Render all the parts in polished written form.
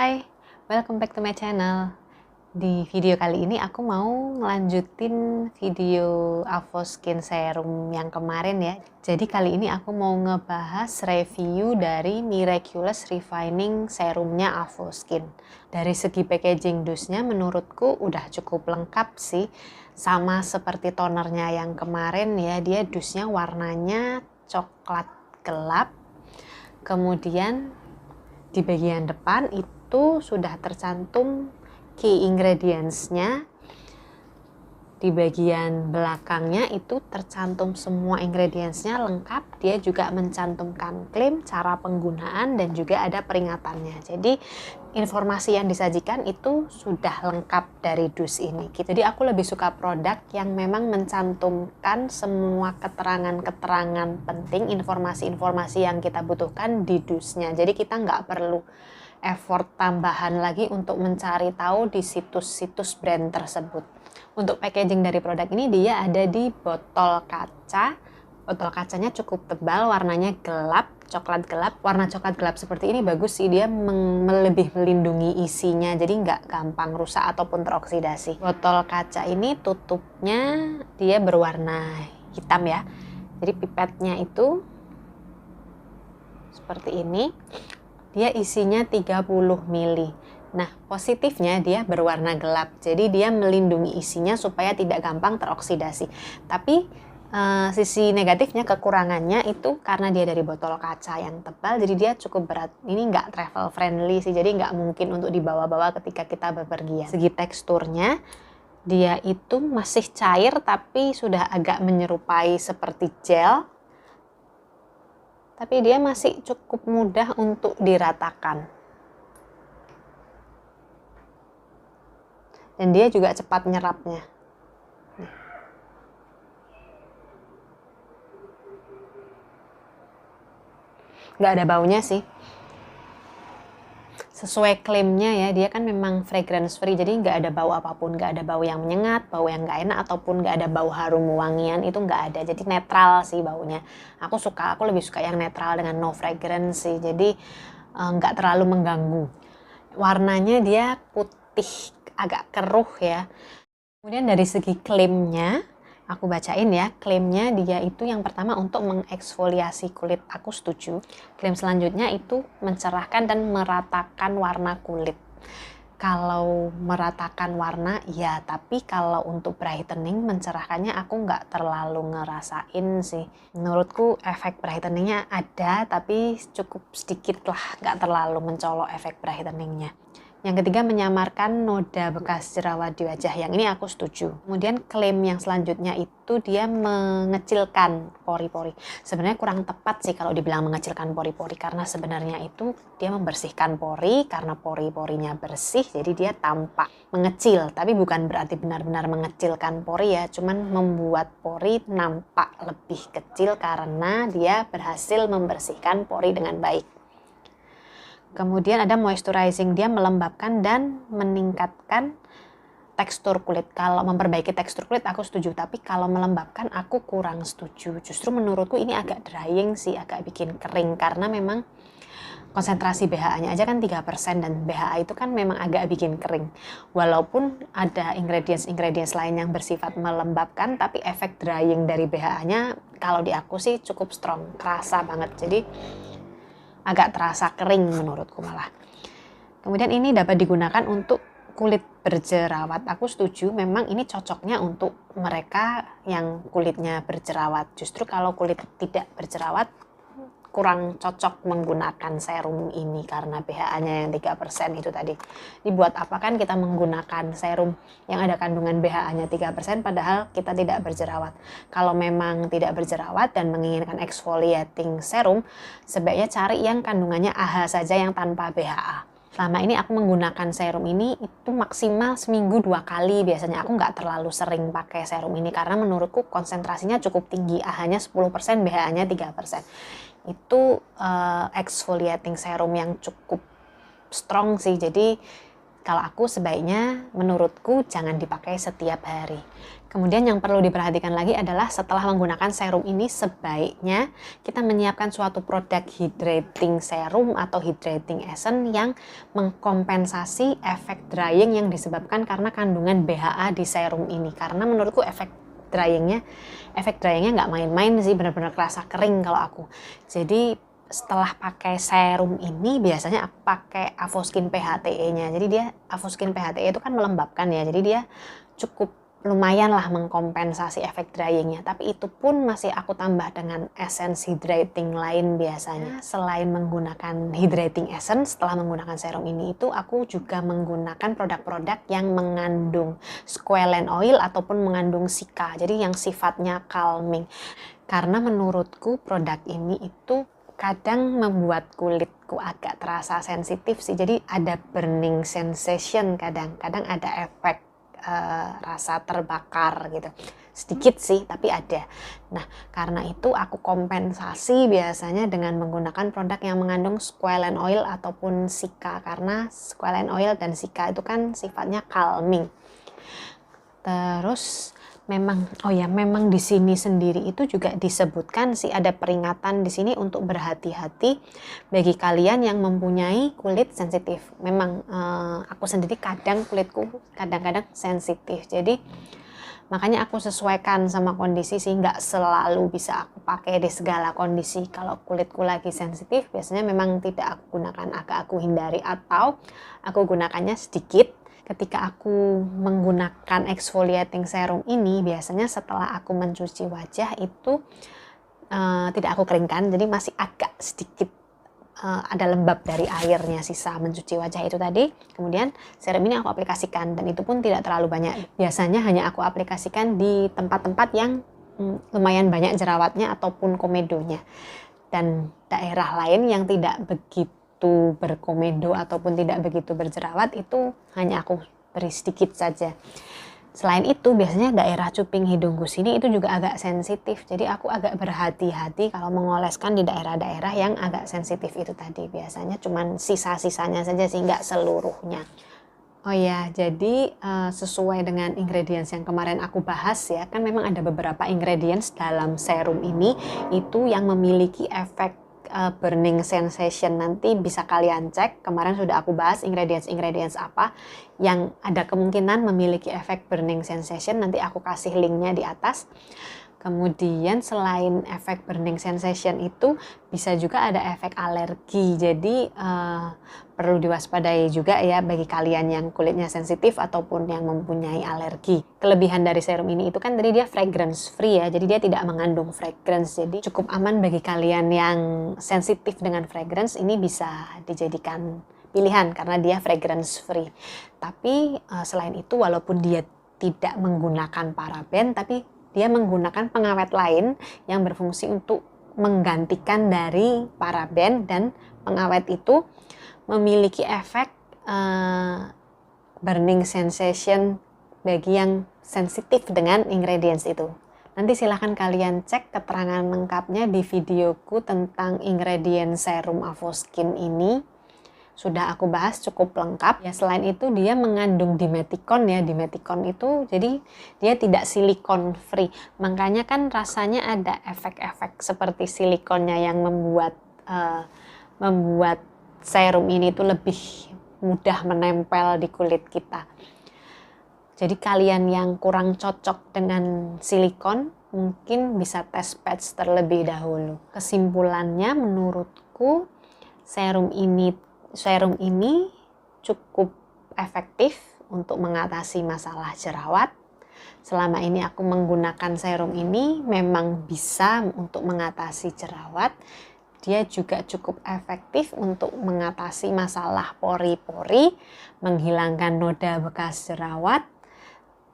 Hai, welcome back to my channel. Di video kali ini aku mau ngelanjutin video Avoskin Serum yang kemarin ya. Jadi kali ini aku mau ngebahas review dari Miraculous Refining Serumnya Avoskin. Dari segi packaging dusnya menurutku udah cukup lengkap sih. Sama seperti tonernya yang kemarin ya, dia dusnya warnanya coklat gelap. Kemudian di bagian depan itu sudah tercantum key ingredients-nya. Di bagian belakangnya itu tercantum semua ingredients-nya lengkap. Dia juga mencantumkan klaim, cara penggunaan, dan juga ada peringatannya. Jadi informasi yang disajikan itu sudah lengkap dari dus ini. Jadi aku lebih suka produk yang memang mencantumkan semua keterangan-keterangan penting, informasi-informasi yang kita butuhkan di dusnya. Jadi kita nggak perlu effort tambahan lagi untuk mencari tahu di situs-situs brand tersebut. Untuk packaging dari produk ini dia ada di botol kaca. Botol kacanya cukup tebal, warnanya gelap, coklat gelap. Warna coklat gelap seperti ini bagus sih, dia lebih melindungi isinya, jadi nggak gampang rusak ataupun teroksidasi. Botol kaca ini tutupnya dia berwarna hitam ya. Jadi pipetnya itu seperti ini. Dia isinya 30 ml. Nah, positifnya dia berwarna gelap. Jadi dia melindungi isinya supaya tidak gampang teroksidasi. Tapi sisi negatifnya, kekurangannya itu karena dia dari botol kaca yang tebal, jadi dia cukup berat. Ini nggak travel friendly sih, jadi nggak mungkin untuk dibawa-bawa ketika kita bepergian. Segi teksturnya, dia itu masih cair tapi sudah agak menyerupai seperti gel. Tapi dia masih cukup mudah untuk diratakan. Dan dia juga cepat nyerapnya. Nggak ada baunya sih. Sesuai klaimnya ya, dia kan memang fragrance free, jadi nggak ada bau apapun, nggak ada bau yang menyengat, bau yang nggak enak, ataupun nggak ada bau harum wangian, itu nggak ada. Jadi netral sih baunya. Aku lebih suka yang netral dengan no fragrance sih, jadi nggak terlalu mengganggu. Warnanya dia putih, agak keruh ya. Kemudian dari segi klaimnya, aku bacain ya, klaimnya dia itu yang pertama untuk mengeksfoliasi kulit, aku setuju. Klaim selanjutnya itu mencerahkan dan meratakan warna kulit. Kalau meratakan warna, ya, tapi kalau untuk brightening, mencerahkannya aku nggak terlalu ngerasain sih. Menurutku efek brightening-nya ada, tapi cukup sedikit lah, nggak terlalu mencolok efek brightening-nya. Yang ketiga, menyamarkan noda bekas jerawat di wajah. Yang ini aku setuju. Kemudian klaim yang selanjutnya itu dia mengecilkan pori-pori. Sebenarnya kurang tepat sih kalau dibilang mengecilkan pori-pori, karena sebenarnya itu dia membersihkan pori, karena pori-porinya bersih jadi dia tampak mengecil. Tapi bukan berarti benar-benar mengecilkan pori ya, cuman membuat pori nampak lebih kecil karena dia berhasil membersihkan pori dengan baik. Kemudian ada moisturizing, dia melembabkan dan meningkatkan tekstur kulit. Kalau memperbaiki tekstur kulit aku setuju, tapi kalau melembabkan aku kurang setuju. Justru menurutku ini agak drying sih, agak bikin kering, karena memang konsentrasi BHA-nya aja kan 3%, dan BHA itu kan memang agak bikin kering. Walaupun ada ingredients lain yang bersifat melembabkan, tapi efek drying dari BHA-nya kalau di aku sih cukup strong, kerasa banget. Jadi agak terasa kering menurutku malah. Kemudian ini dapat digunakan untuk kulit berjerawat. Aku setuju, memang ini cocoknya untuk mereka yang kulitnya berjerawat. Justru kalau kulit tidak berjerawat kurang cocok menggunakan serum ini karena BHA-nya yang 3% itu tadi. Dibuat apa kan kita menggunakan serum yang ada kandungan BHA-nya 3% padahal kita tidak berjerawat. Kalau memang tidak berjerawat dan menginginkan exfoliating serum, sebaiknya cari yang kandungannya AHA saja yang tanpa BHA. Selama ini aku menggunakan serum ini itu maksimal seminggu 2 kali. Biasanya aku nggak terlalu sering pakai serum ini karena menurutku konsentrasinya cukup tinggi. AHA-nya 10%, BHA-nya 3%. Itu exfoliating serum yang cukup strong sih. Jadi kalau aku sebaiknya menurutku jangan dipakai setiap hari. Kemudian yang perlu diperhatikan lagi adalah setelah menggunakan serum ini sebaiknya kita menyiapkan suatu produk hydrating serum atau hydrating essence yang mengkompensasi efek drying yang disebabkan karena kandungan BHA di serum ini. Karena menurutku efek dryingnya nggak main-main sih, benar-benar kerasa kering kalau aku. Jadi setelah pakai serum ini biasanya aku pakai Avoskin PHTE-nya. Jadi dia Avoskin PHTE itu kan melembabkan ya. Jadi dia cukup lumayan lah mengkompensasi efek dryingnya. Tapi itu pun masih aku tambah dengan essence hydrating lain biasanya. Selain menggunakan hydrating essence setelah menggunakan serum ini, itu aku juga menggunakan produk-produk yang mengandung squalene oil ataupun mengandung sika. Jadi yang sifatnya calming. Karena menurutku produk ini itu kadang membuat kulitku agak terasa sensitif sih. Jadi ada burning sensation kadang ada efek rasa terbakar gitu. Sedikit sih, tapi ada. Nah, karena itu aku kompensasi biasanya dengan menggunakan produk yang mengandung squalene oil ataupun sika. Karena squalene oil dan sika itu kan sifatnya calming. Terus memang di sini sendiri itu juga disebutkan sih, ada peringatan di sini untuk berhati-hati bagi kalian yang mempunyai kulit sensitif. Memang aku sendiri kulitku kadang-kadang sensitif. Jadi makanya aku sesuaikan sama kondisi sih, nggak selalu bisa aku pakai di segala kondisi. Kalau kulitku lagi sensitif, biasanya memang tidak aku gunakan, agak aku hindari atau aku gunakannya sedikit. Ketika aku menggunakan exfoliating serum ini, biasanya setelah aku mencuci wajah itu tidak aku keringkan, jadi masih agak sedikit ada lembab dari airnya sisa mencuci wajah itu tadi. Kemudian serum ini aku aplikasikan, dan itu pun tidak terlalu banyak. Biasanya hanya aku aplikasikan di tempat-tempat yang lumayan banyak jerawatnya ataupun komedonya. Dan daerah lain yang tidak begitu berkomedo ataupun tidak begitu berjerawat itu hanya aku beri sedikit saja. Selain itu biasanya daerah cuping hidungku sini itu juga agak sensitif, jadi aku agak berhati-hati kalau mengoleskan di daerah-daerah yang agak sensitif itu tadi. Biasanya cuman sisa-sisanya saja sih, nggak seluruhnya. Oh ya, jadi sesuai dengan ingredients yang kemarin aku bahas ya, kan memang ada beberapa ingredients dalam serum ini itu yang memiliki efek burning sensation. Nanti bisa kalian cek, kemarin sudah aku bahas ingredients apa yang ada kemungkinan memiliki efek burning sensation, nanti aku kasih linknya di atas. Kemudian selain efek burning sensation itu bisa juga ada efek alergi. Jadi perlu diwaspadai juga ya bagi kalian yang kulitnya sensitif ataupun yang mempunyai alergi. Kelebihan dari serum ini itu kan tadi dia fragrance free ya. Jadi dia tidak mengandung fragrance. Jadi cukup aman bagi kalian yang sensitif dengan fragrance, ini bisa dijadikan pilihan karena dia fragrance free. Tapi selain itu walaupun dia tidak menggunakan paraben, tapi dia menggunakan pengawet lain yang berfungsi untuk menggantikan dari paraben, dan pengawet itu memiliki efek burning sensation bagi yang sensitif dengan ingredients itu. Nanti silahkan kalian cek keterangan lengkapnya di videoku tentang ingredients serum Avoskin ini. Sudah aku bahas cukup lengkap ya. Selain itu dia mengandung dimetikon ya. Dimetikon itu jadi dia tidak silikon free, makanya kan rasanya ada efek-efek seperti silikonnya yang membuat serum ini tuh lebih mudah menempel di kulit kita. Jadi kalian yang kurang cocok dengan silikon mungkin bisa tes patch terlebih dahulu. Kesimpulannya menurutku serum ini cukup efektif untuk mengatasi masalah jerawat. Selama ini aku menggunakan serum ini memang bisa untuk mengatasi jerawat. Dia juga cukup efektif untuk mengatasi masalah pori-pori, menghilangkan noda bekas jerawat.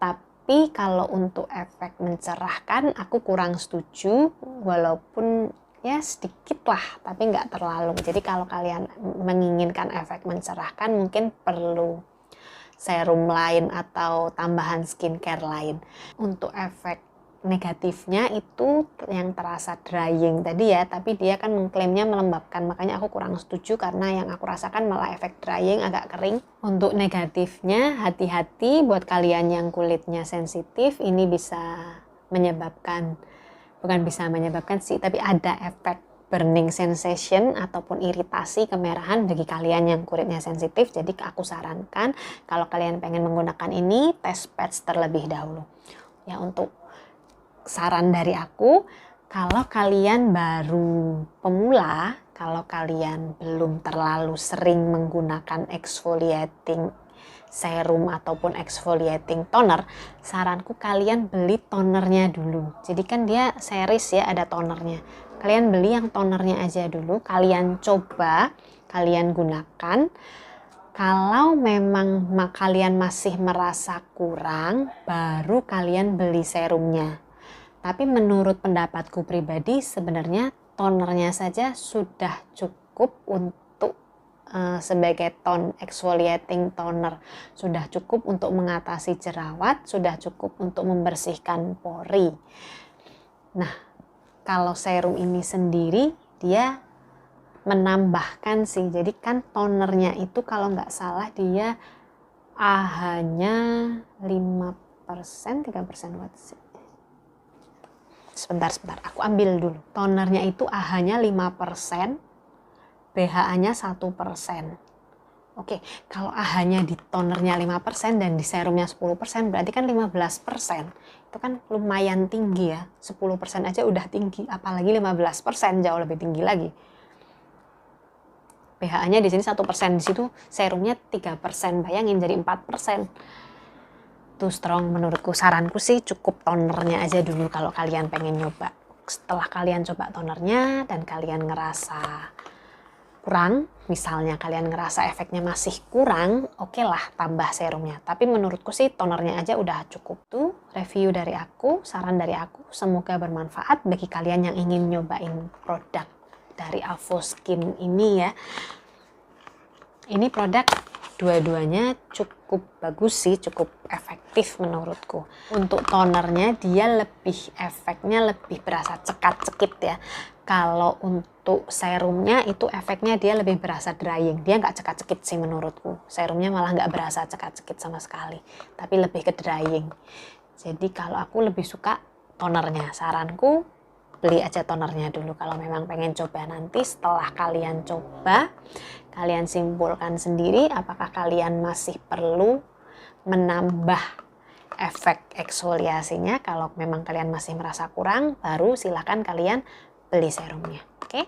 Tapi kalau untuk efek mencerahkan aku kurang setuju, walaupun ya sedikit lah, tapi nggak terlalu. Jadi kalau kalian menginginkan efek mencerahkan mungkin perlu serum lain atau tambahan skincare lain. Untuk efek negatifnya itu yang terasa drying tadi ya, tapi dia kan mengklaimnya melembabkan, makanya aku kurang setuju karena yang aku rasakan malah efek drying, agak kering. Untuk negatifnya, hati-hati buat kalian yang kulitnya sensitif, ini bisa menyebabkan, bukan bisa menyebabkan sih, tapi ada efek burning sensation ataupun iritasi kemerahan bagi kalian yang kulitnya sensitif. Jadi aku sarankan kalau kalian pengen menggunakan ini, tes patch terlebih dahulu. Ya, untuk saran dari aku, kalau kalian baru pemula, kalau kalian belum terlalu sering menggunakan exfoliating serum ataupun exfoliating toner, saranku kalian beli tonernya dulu. Jadi kan dia series ya, ada tonernya. Kalian beli yang tonernya aja dulu, kalian coba, kalian gunakan. Kalau memang kalian masih merasa kurang, baru kalian beli serumnya. Tapi menurut pendapatku pribadi, sebenarnya tonernya saja sudah cukup untuk sebagai exfoliating toner. Sudah cukup untuk mengatasi jerawat, sudah cukup untuk membersihkan pori. Nah, kalau serum ini sendiri, dia menambahkan sih. Jadi kan tonernya itu kalau nggak salah dia AHA-nya 5%, 3% what sih? Sebentar, aku ambil dulu. Tonernya itu AHA-nya 5%, BHA-nya 1%. Oke, kalau AHA-nya di tonernya 5% dan di serumnya 10%, berarti kan 15%. Itu kan lumayan tinggi ya. 10% aja udah tinggi, apalagi 15% jauh lebih tinggi lagi. BHA-nya di sini 1%, di situ serumnya 3%. Bayangin jadi 4%. Too strong menurutku. Saranku sih cukup tonernya aja dulu kalau kalian pengen nyoba. Setelah kalian coba tonernya dan kalian ngerasa kurang, misalnya kalian ngerasa efeknya masih kurang, oke lah tambah serumnya. Tapi menurutku sih tonernya aja udah cukup. Tuh review dari aku, saran dari aku, semoga bermanfaat bagi kalian yang ingin nyobain produk dari Avoskin ini ya. Ini produk dua-duanya cukup bagus sih, cukup efektif menurutku. Untuk tonernya dia efeknya lebih berasa cekat-cekit ya. Kalau untuk serumnya itu efeknya dia lebih berasa drying. Dia nggak cekat-cekit sih menurutku. Serumnya malah nggak berasa cekat-cekit sama sekali. Tapi lebih ke drying. Jadi kalau aku lebih suka tonernya. Saranku beli aja tonernya dulu kalau memang pengen coba. Nanti setelah kalian coba, kalian simpulkan sendiri apakah kalian masih perlu menambah efek eksfoliasinya. Kalau memang kalian masih merasa kurang, baru silahkan kalian beli serumnya. Oke?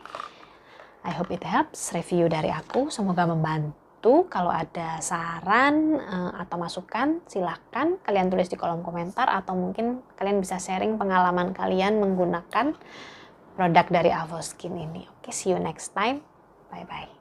I hope it helps. Review dari aku semoga membantu. Kalau ada saran atau masukan, silahkan kalian tulis di kolom komentar, atau mungkin kalian bisa sharing pengalaman kalian menggunakan produk dari Avoskin ini. Oke, see you next time. Bye-bye.